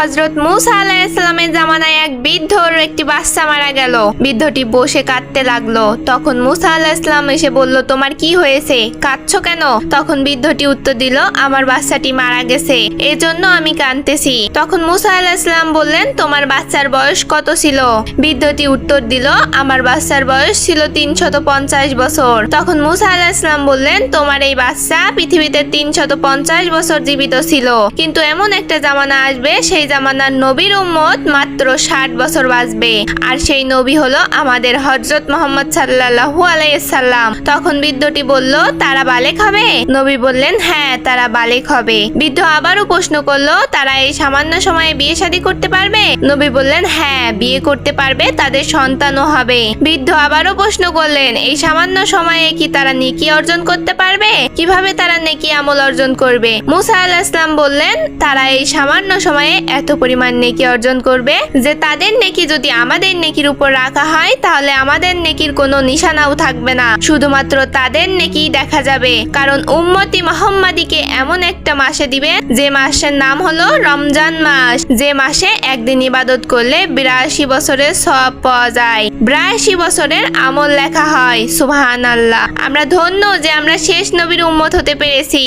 হযরত মূসা আলাইহিস সালামের জামানায় এক বৃদ্ধর একটি বাচ্চা মারা গেল। বৃদ্ধটি বসে কাঁদতে লাগলো। তখন মূসা আলাইহিস সালাম এসে বলল, তোমার কি হয়েছে, কাঁদছো কেন? তখন বৃদ্ধটি উত্তর দিল, আমার বাচ্চাটি মারা গেছে, এজন্য আমি কাঁদতেছি। তখন মূসা আলাইহিস সালাম বললেন, তোমার বাচ্চার বয়স কত ছিল? বৃদ্ধটি উত্তর দিল, আমার বাচ্চার বয়স ছিল 350 বছর। তখন মূসা আলাইহিস সালাম বললেন, তোমার এই বাচ্চা পৃথিবীতে 350 বছর জীবিত ছিল, কিন্তু এমন একটা জামানা আসবে, সেই জামানার নবীর উম্মত মাত্র 60 বছর বাঁচবে, আর সেই নবী হলো আমাদের হযরত মুহাম্মদ সাল্লাল্লাহু আলাইহি সাল্লাম। তখন বৃদ্ধটি বলল, তারা বালেক হবে? নবী বললেন, হ্যাঁ, তারা বালেক হবে। বৃদ্ধ আবারও প্রশ্ন করলো, তারা এই সামান্য সময়ে বিয়ে শাদী করতে পারবে? নবী বললেন, হ্যাঁ, বিয়ে করতে পারবে, তাদের সন্তানও হবে। বৃদ্ধ আবারও প্রশ্ন করলেন, এই সামান্য সময়ে কি তারা নেকি অর্জন করতে পারবে? কিভাবে তারা নেকি আমল অর্জন করবে? মূসা আলাইহিস সালাম বললেন, তারা এই সামান্য সময়ে এত পরিমাণ নেকি অর্জন করবে যে তাদের নেকি যদি আমাদের নেকির উপর রাখা হয়, তাহলে আমাদের নেকির কোনো নিশানাও থাকবে না, শুধুমাত্র তাদের নেকি দেখা যাবে। কারণ উম্মতি মুহাম্মাদীকে এমন একটা মাসে দিবে যে মাসের নাম হলো রমজান মাস, যে মাসে একদিন ইবাদত করলে 82 বছরের সওয়াব পাওয়া যায়, 82 বছরের আমল লেখা হয়। সুবহানাল্লাহ। আমরা ধন্য যে আমরা শেষ নবীর উম্মত হতে পেরেছি।